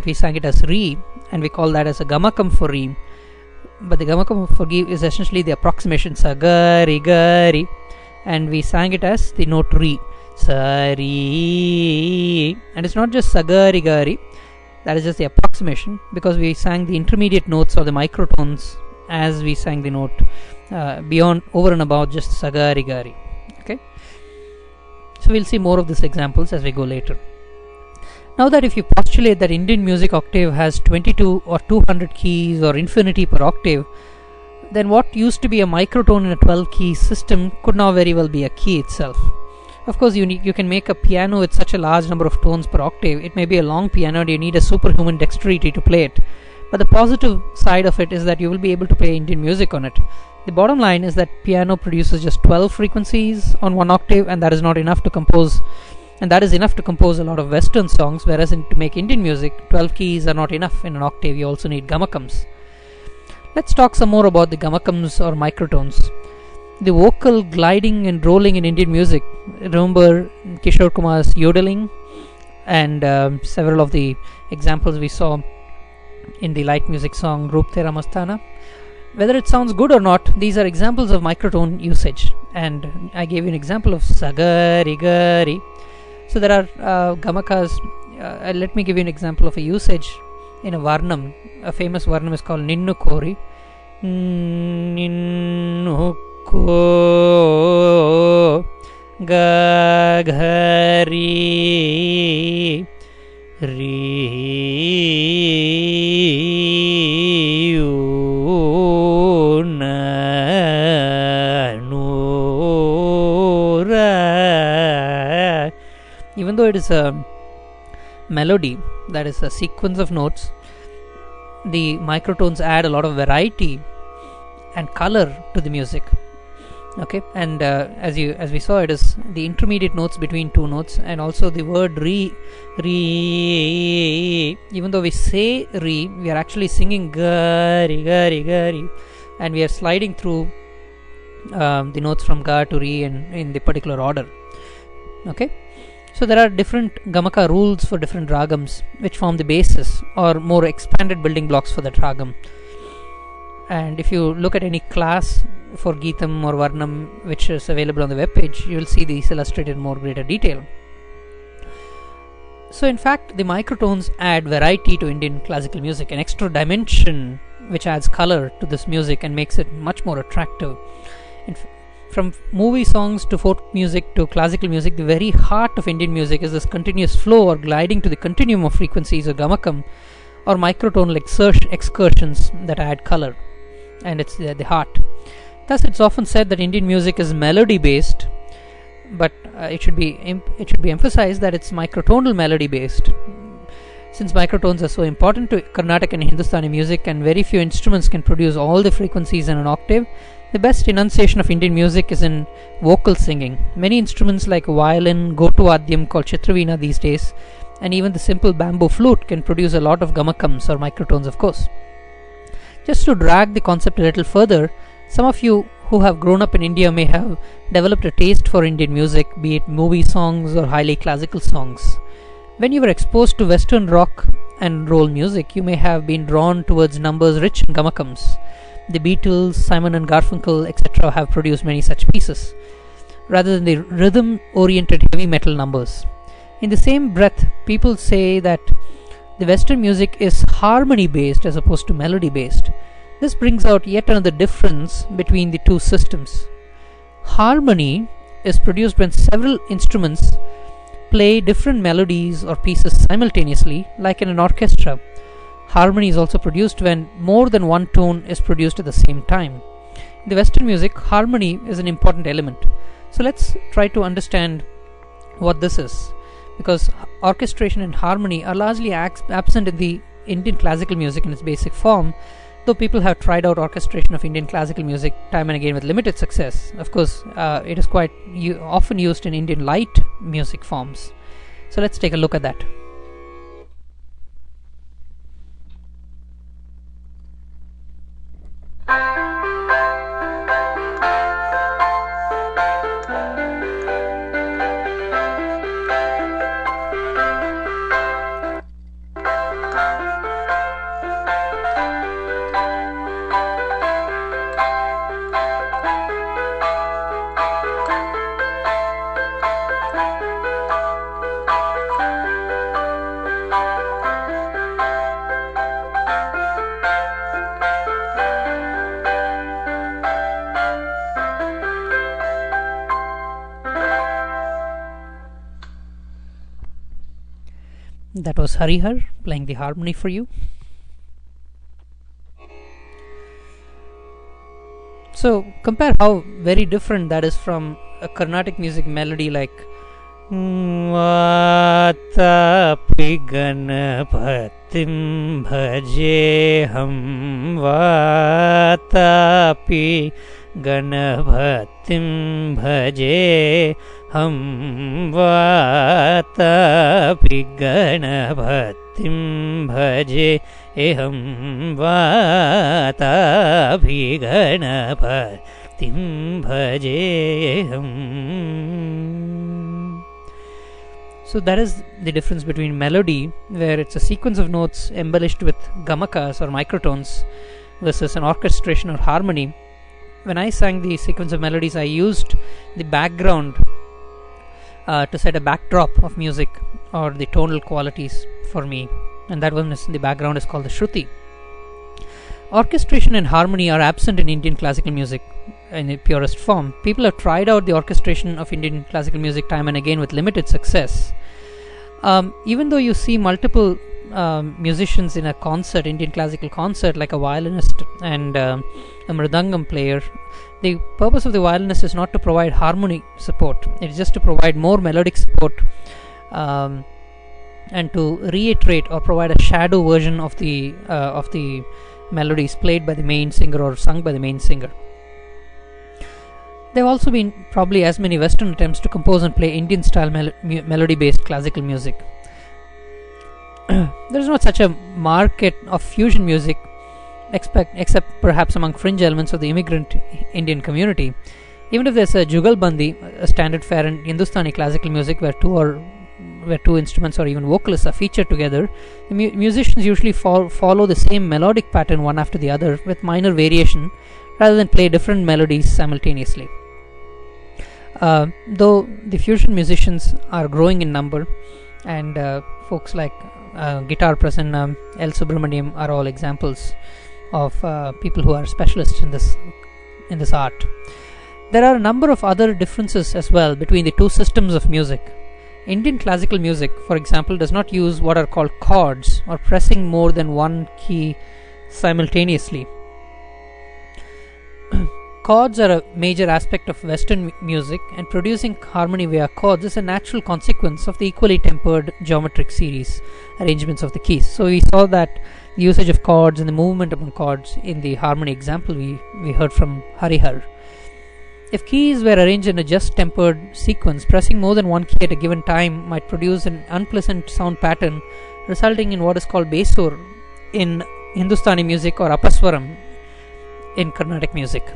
we sang it as re, and we call that as a gamakam for re. But the gamakam for re is essentially the approximation sa ga ri, and we sang it as the note re, sa re, and it's not just sa ga ri, that is just the approximation, because we sang the intermediate notes or the microtones as we sang the note beyond, over and above just sa ga ri. Okay. So we'll see more of these examples as we go later. Now that if you postulate that Indian music octave has 22 or 200 keys or infinity per octave, then what used to be a microtone in a 12 key system could now very well be a key itself. Of course, you can make a piano with such a large number of tones per octave. It may be a long piano and you need a superhuman dexterity to play it. But the positive side of it is that you will be able to play Indian music on it. The bottom line is that piano produces just 12 frequencies on one octave, and that is not enough to compose. And that is enough to compose a lot of Western songs, whereas to make Indian music, 12 keys are not enough in an octave. You also need gamakams. Let's talk some more about the gamakams or microtones. The vocal gliding and rolling in Indian music. Remember Kishore Kumar's yodeling and several of the examples we saw in the light music song Roop Tera Mastana. Whether it sounds good or not, these are examples of microtone usage, and I gave you an example of sagari gari. So there are gamakas. Let me give you an example of a usage in a varnam. A famous varnam is called Ninnu Kori. Ninnu Ko Gaghari Ri Even though it is a melody, that is a sequence of notes, the microtones add a lot of variety and color to the music. Okay, and as we saw, it is the intermediate notes between two notes, and also the word re. Even though we say re, we are actually singing gari, and we are sliding through the notes from ga to re in the particular order. Okay. So there are different gamaka rules for different ragams, which form the basis or more expanded building blocks for that ragam. And if you look at any class for Geetam or Varnam, which is available on the web page, you will see these illustrated in more greater detail. So in fact, the microtones add variety to Indian classical music, an extra dimension which adds color to this music and makes it much more attractive. From movie songs to folk music to classical music, the very heart of Indian music is this continuous flow or gliding to the continuum of frequencies or gamakam or microtonal excursions that add color, and it's the heart. Thus, it's often said that Indian music is melody based, but it should be emphasized that it's microtonal melody based. Since microtones are so important to Carnatic and Hindustani music, and very few instruments can produce all the frequencies in an octave, the best enunciation of Indian music is in vocal singing. Many instruments like violin, gotu vadyam called Chitraveena these days, and even the simple bamboo flute can produce a lot of gamakams or microtones, of course. Just to drag the concept a little further, some of you who have grown up in India may have developed a taste for Indian music, be it movie songs or highly classical songs. When you were exposed to Western rock and roll music, you may have been drawn towards numbers rich in gamakams. The Beatles, Simon and Garfunkel, etc. have produced many such pieces, rather than the rhythm-oriented heavy metal numbers. In the same breath, people say that the Western music is harmony based as opposed to melody based. This brings out yet another difference between the two systems. Harmony is produced when several instruments play different melodies or pieces simultaneously, like in an orchestra. Harmony is also produced when more than one tone is produced at the same time. In the Western music, harmony is an important element. So let's try to understand what this is, because orchestration and harmony are largely absent in the Indian classical music in its basic form, though people have tried out orchestration of Indian classical music time and again with limited success. Of course, it is quite often used in Indian light music forms. So let's take a look at that. That was Harihar playing the harmony for you. So compare how very different that is from a Carnatic music melody like Vatapi Ganapatim Bhajeham Vatapi Ganapatim Bhajeham Vatapi Ganapatim Bhajeham Vatapi Ganapatim Bhajeham. So that is the difference between melody, where it's a sequence of notes embellished with gamakas or microtones, versus an orchestration or harmony. When I sang the sequence of melodies, I used the background to set a backdrop of music or the tonal qualities for me, and that one is in the background is called the Shruti. Orchestration and harmony are absent in Indian classical music in the purest form. People have tried out the orchestration of Indian classical music time and again with limited success. Even though you see multiple musicians in a concert, Indian classical concert, like a violinist and a mridangam player, the purpose of the violinist is not to provide harmony support. It is just to provide more melodic support and to reiterate or provide a shadow version of the melodies played by the main singer or sung by the main singer. There have also been probably as many Western attempts to compose and play Indian style melody based classical music. There is not such a market of fusion music except perhaps among fringe elements of the immigrant Indian community. Even if there's a jugalbandi, a standard fare in Hindustani classical music where two instruments or even vocalists are featured together, the musicians usually follow the same melodic pattern one after the other with minor variation rather than play different melodies simultaneously. Though the fusion musicians are growing in number, and folks like Guitar Prasanna, L. Subramaniam are all examples of people who are specialists in this art. There are a number of other differences as well between the two systems of music. Indian classical music, for example, does not use what are called chords or pressing more than one key simultaneously. Chords are a major aspect of Western music, and producing harmony via chords is a natural consequence of the equally tempered geometric series arrangements of the keys. So we saw that the usage of chords and the movement among chords in the harmony example we heard from Harihar. If keys were arranged in a just tempered sequence, pressing more than one key at a given time might produce an unpleasant sound pattern, resulting in what is called besur in Hindustani music or apaswaram in Carnatic music.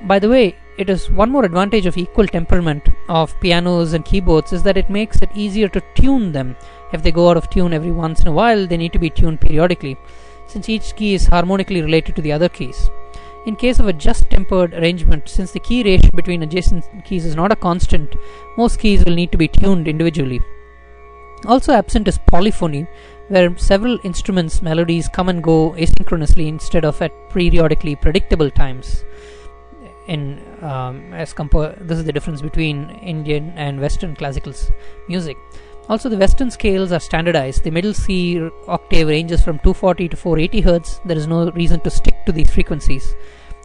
By the way, it is one more advantage of equal temperament of pianos and keyboards is that it makes it easier to tune them. If they go out of tune every once in a while, they need to be tuned periodically, since each key is harmonically related to the other keys. In case of a just tempered arrangement, since the key ratio between adjacent keys is not a constant, most keys will need to be tuned individually. Also absent is polyphony, where several instruments' melodies come and go asynchronously instead of at periodically predictable times. This is the difference between Indian and Western classical music. Also, the Western scales are standardized. The middle C octave ranges from 240 to 480 Hz. There is no reason to stick to these frequencies.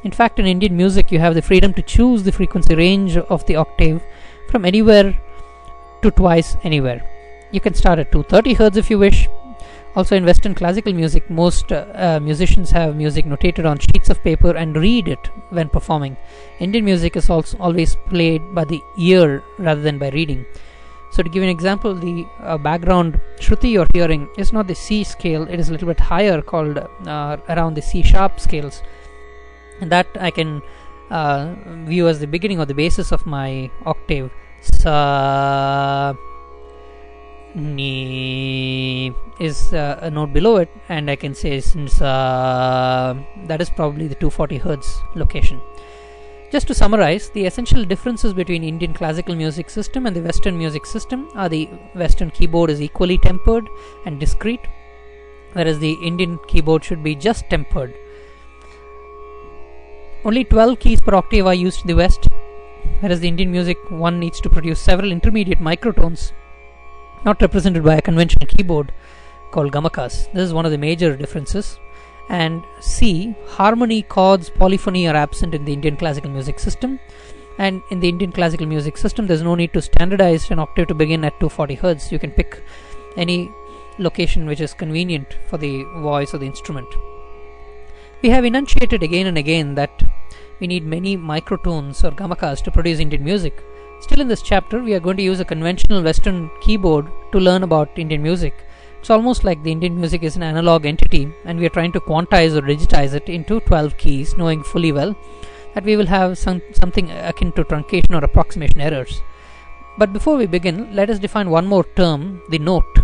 In fact, in Indian music, you have the freedom to choose the frequency range of the octave from anywhere to twice anywhere. You can start at 230 Hz if you wish. Also, in Western classical music, most musicians have music notated on sheets of paper and read it when performing. Indian music is also always played by the ear rather than by reading. So, to give you an example, the background Shruti you're hearing is not the C scale, it is a little bit higher, called around the C sharp scales. And that I can view as the beginning or the basis of my octave. Sa Ni is a note below it, and I can say Sa. That is probably the 240 Hz location. Just to summarize, the essential differences between Indian classical music system and the Western music system are the Western keyboard is equally tempered and discrete, whereas the Indian keyboard should be just tempered. Only 12 keys per octave are used in the West, whereas the Indian music one needs to produce several intermediate microtones not represented by a conventional keyboard called gamakas. This is one of the major differences. And C, harmony, chords, polyphony are absent in the Indian classical music system. And in the Indian classical music system, there is no need to standardize an octave to begin at 240 Hz. You can pick any location which is convenient for the voice or the instrument. We have enunciated again and again that we need many microtones or gamakas to produce Indian music. Still, in this chapter, we are going to use a conventional Western keyboard to learn about Indian music. It's almost like the Indian music is an analog entity, and we are trying to quantize or digitize it into 12 keys, knowing fully well that we will have something akin to truncation or approximation errors. But before we begin, let us define one more term, the note.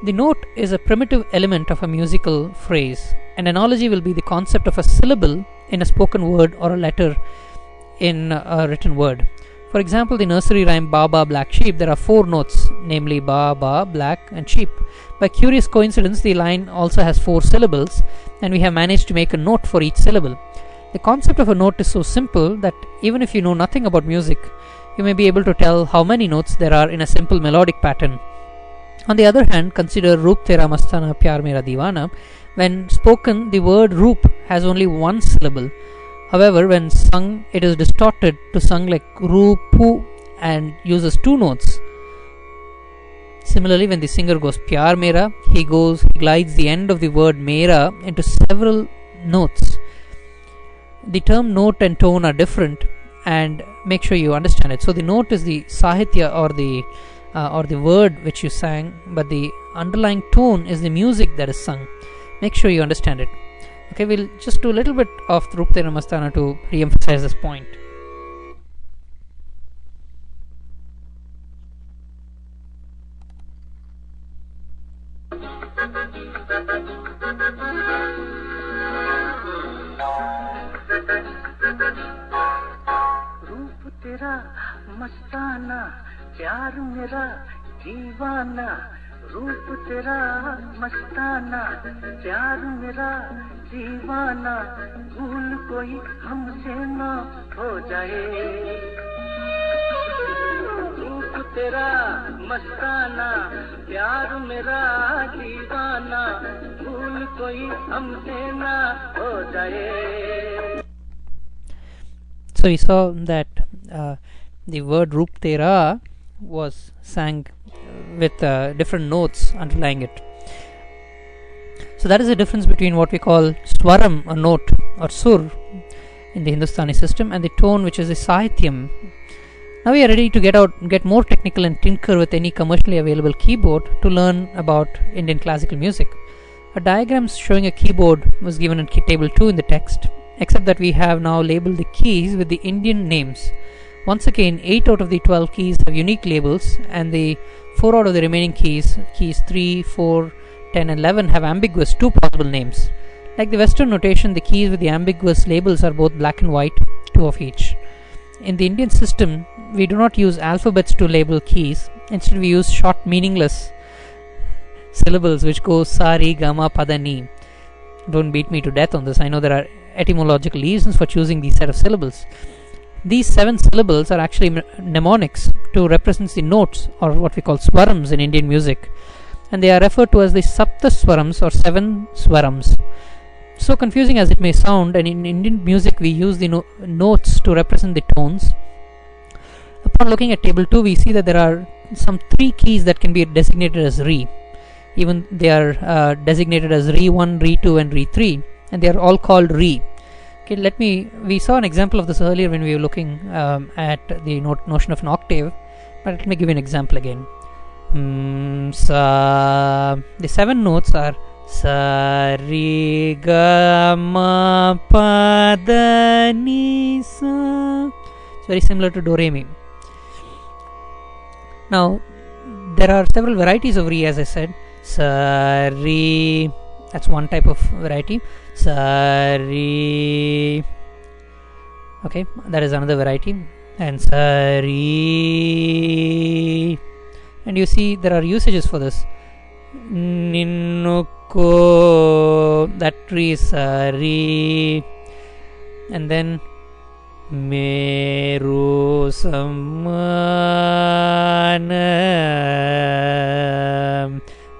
The note is a primitive element of a musical phrase. An analogy will be the concept of a syllable in a spoken word or a letter in a written word. For example, the nursery rhyme Baba Black Sheep, there are 4 notes, namely Baba, Black and Sheep. By curious coincidence, the line also has 4 syllables, and we have managed to make a note for each syllable. The concept of a note is so simple that even if you know nothing about music, you may be able to tell how many notes there are in a simple melodic pattern. On the other hand, consider Roop Tera Mastana Pyar Mera Deewana. When spoken, the word Roop has only 1 syllable. However, when sung, it is distorted to sung like Roopu and uses 2 notes. Similarly, when the singer goes Pyar Mera, he glides the end of the word Mera into several notes. The term note and tone are different, and make sure you understand it. So the note is the sahitya or the word which you sang, but the underlying tone is the music that is sung. Make sure you understand it. Okay, we'll just do a little bit of Roop Tera Mastana to re-emphasize this point. रूप तेरा मस्ताना प्यार मेरा दीवाना रूप तेरा मस्ताना प्यार मेरा दीवाना भूल कोई हमसे ना हो जाए रूप तेरा मस्ताना प्यार मेरा दीवाना भूल कोई हमसे ना हो जाए. So we saw that the word Roop Tera was sang with different notes underlying it. So that is the difference between what we call swaram, a note, or sur in the Hindustani system, and the tone, which is the sahityam. Now we are ready to get more technical and tinker with any commercially available keyboard to learn about Indian classical music. A diagram showing a keyboard was given in table 2 in the text, except that we have now labeled the keys with the Indian names. Once again, 8 out of the 12 keys have unique labels, and the 4 out of the remaining keys 3, 4, 10 and 11 have ambiguous 2 possible names. Like the Western notation, the keys with the ambiguous labels are both black and white, 2 of each. In the Indian system, we do not use alphabets to label keys. Instead, we use short, meaningless syllables which go sa, ri, ga, ma, pa, da, ni. Don't beat me to death on this. I know there are etymological reasons for choosing these set of syllables. These 7 syllables are actually mnemonics to represent the notes, or what we call swarams in Indian music, and they are referred to as the sapta swarams or 7 swarams. So confusing as it may sound, and in Indian music we use the notes to represent the tones. Upon looking at table 2, we see that there are some 3 keys that can be designated as Re. Even they are designated as Re 1, Re 2 and Re 3, and they are all called Re. Okay, we saw an example of this earlier when we were looking at the notion of an octave, but let me give you an example again. Sa. The 7 notes are sa, ri, ga, ma, pa, da, ni, sa. It's very similar to do, re, mi. Now, there are several varieties of re, as I said. Sa, ri, that's one type of variety. Sa, ri, okay, that is another variety. And sa, ri, and you see there are usages for this. Ninnuko, that tree is sa, ri, and then Meru Samana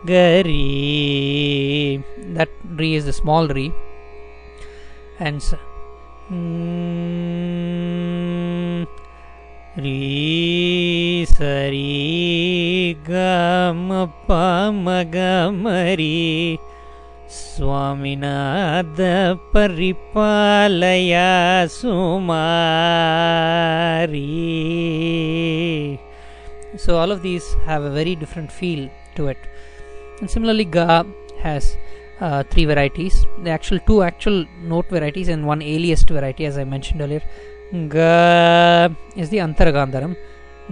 Gari, that re is the small re, and Re Sari Gama Pamagamari Swaminada Paripalaya Sumari. So all of these have a very different feel to it. And similarly, Ga has 3 varieties. The 2 actual note varieties and 1 aliased variety, as I mentioned earlier. Ga is the Antaragandharam.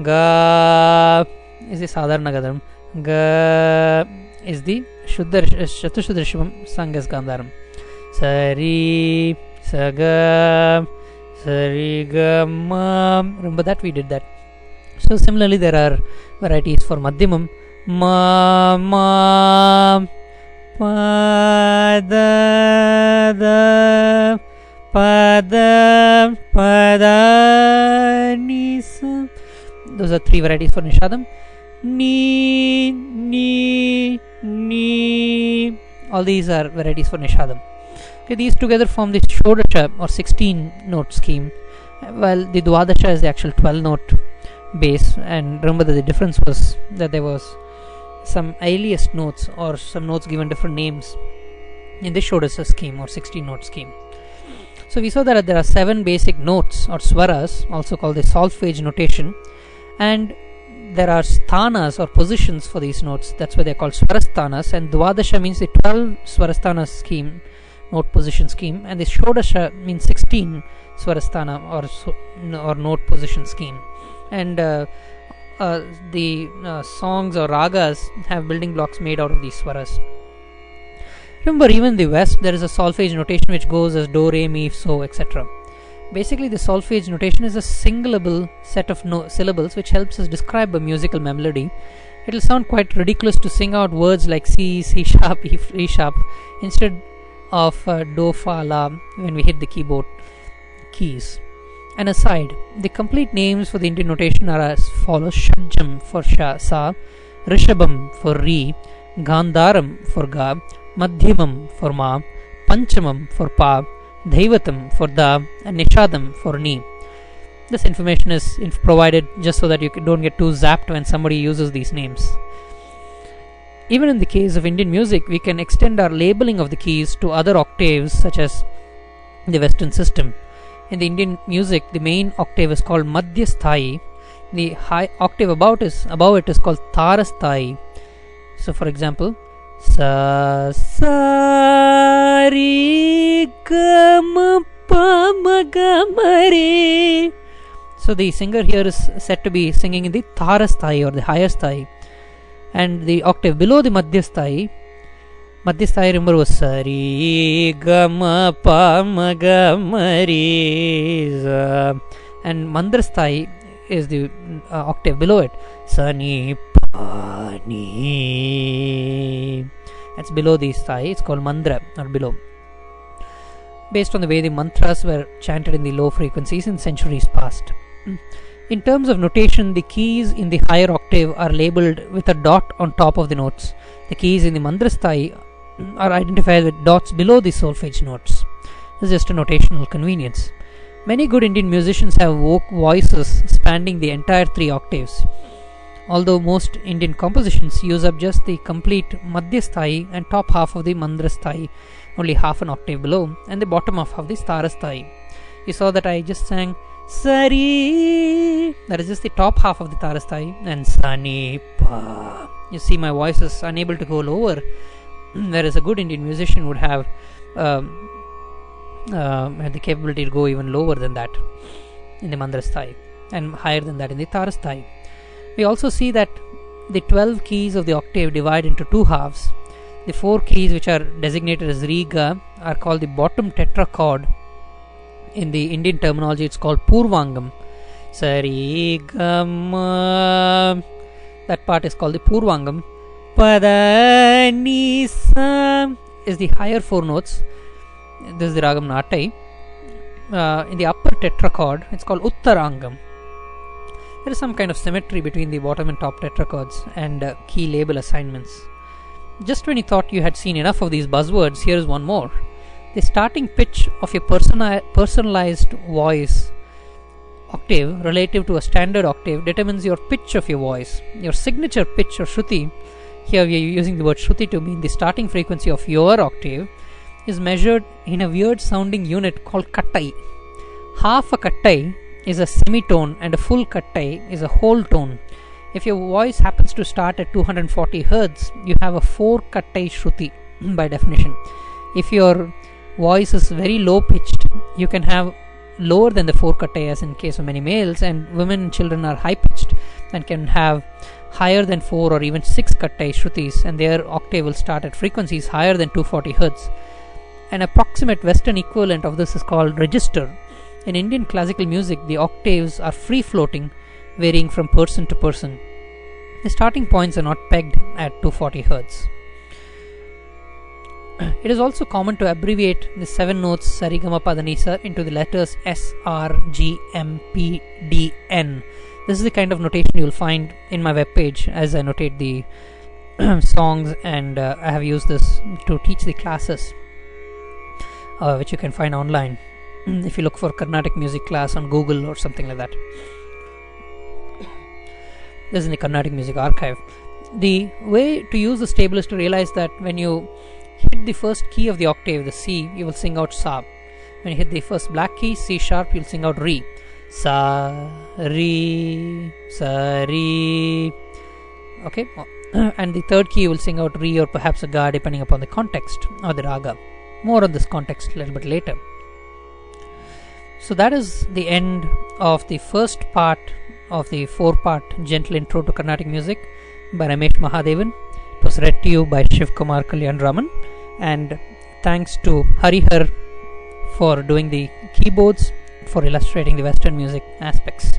Ga is the Sadharanagadharam. Ga is the Chatushuddha Rishabham sung as Gandharam. Sari, Saga, Sari, Ga, Ma. Remember that? We did that. So similarly, there are varieties for Madhyamam. Ma, Ma, Pa, Da, Da, Pa, Da, Pa, Da, Ni, Sa. Those are 3 varieties for Nishadam. Ni, Ni, Ni. All these are varieties for Nishadam. Okay, these together form the Shodasha or 16 note scheme, while the Dwadasha is the actual 12 note base. And remember that the difference was that there was some aliased notes or some notes given different names in the Shodasha scheme or 16 note scheme. So we saw that there are 7 basic notes or swaras, also called the solfege notation, and there are sthanas or positions for these notes. That's why they're called swarasthanas. And Dwadasha means the 12 swarasthana scheme, note position scheme, and the Shodasha means 16 swarasthana or note position scheme. And the songs or ragas have building blocks made out of these swaras. Remember, even in the West, there is a solfege notation which goes as do, re, mi, so, etc. Basically, the solfege notation is a singleable set of syllables which helps us describe a musical melody. It will sound quite ridiculous to sing out words like C, C sharp, E sharp instead of do, fa, la when we hit the keyboard keys. An aside, the complete names for the Indian notation are as follows: Shadjam for sa, Rishabham for ri, Gandharam for ga, Madhyamam for ma, Panchamam for pa, Dhaivatam for da, and Nishadam for ni. This information is provided just so that you don't get too zapped when somebody uses these names. Even in the case of Indian music, we can extend our labeling of the keys to other octaves, such as the Western system. In the Indian music, the main octave is called Madhyasthai. The high octave above it is called Tarasthai. So, for example, Sa, Sa, Ri, Ga, Ma, Pa, Ma, Ga, Ma, Re. So the singer here is said to be singing in the Tarasthai or the higher sthai. And the octave below the Madhyasthai, remember, was Sa, Ri, Ga, Ma, Pa, Ma, Ga, Ma, Re. And Mandrasthai is the octave below it. Sa, Ni, Pa, pa ni. That's below the sthai. It's called mandra, or below, based on the way the mantras were chanted in the low frequencies in centuries past. In terms of notation, the keys in the higher octave are labeled with a dot on top of the notes. The keys in the mandrasthai are identified with dots below the solfege notes. This is just a notational convenience. Many good Indian musicians have voices spanning the entire 3 octaves. Although most Indian compositions use up just the complete madhyasthai and top half of the mandrasthai, only half an octave below, and the bottom half of the starasthai. You saw that I just sang Sari. That is just the top half of the tarasthai, and Sani Pa. You see, my voice is unable to go lower, whereas a good Indian musician would have the capability to go even lower than that in the mandrasthai and higher than that in the tarasthai. We also see that the 12 keys of the octave divide into 2 halves. The 4 keys which are designated as Riga are called the bottom tetrachord. In the Indian terminology, it's called Purvangam. Sarigama. That part is called the Purvangam. Padanisa is the higher 4 notes. This is the Ragam Natai. In the upper tetrachord, it's called Uttarangam. There is some kind of symmetry between the bottom and top tetrachords and key label assignments. Just when you thought you had seen enough of these buzzwords, here is one more. The starting pitch of a personalized voice octave relative to a standard octave determines your pitch of your voice. Your signature pitch or shruti, here we are using the word shruti to mean the starting frequency of your octave, is measured in a weird sounding unit called kattai. Half a kattai is a semitone and a full kattai is a whole tone. If your voice happens to start at 240 Hz, you have a 4 kattai shruti by definition. If your voice is very low pitched, you can have lower than the 4 kattai as in case of many males, and women and children are high pitched and can have higher than 4 or even 6 kattai shrutis, and their octave will start at frequencies higher than 240 Hz. An approximate Western equivalent of this is called register. In Indian classical music, the octaves are free floating, varying from person to person. The starting points are not pegged at 240 Hz. It is also common to abbreviate the 7 notes Sarigama Padanisa into the letters S, R, G, M, P, D, N. This is the kind of notation you will find in my webpage as I notate the songs, and I have used this to teach the classes, which you can find online if you look for Carnatic music class on Google or something like that. This is in the Carnatic music archive. The way to use this table is to realize that when you hit the first key of the octave, the C, you will sing out Sa. When you hit the first black key, C sharp, you will sing out Re. Sa, Re, Sa, Re. Okay? And the third key you will sing out Re or perhaps a Ga, depending upon the context or the Raga. More on this context a little bit later. So that is the end of the first part of the 4-part gentle intro to Carnatic music by Ramesh Mahadevan. It was read to you by Shiv Kumar Kalyan Raman, and thanks to Harihar for doing the keyboards for illustrating the Western music aspects.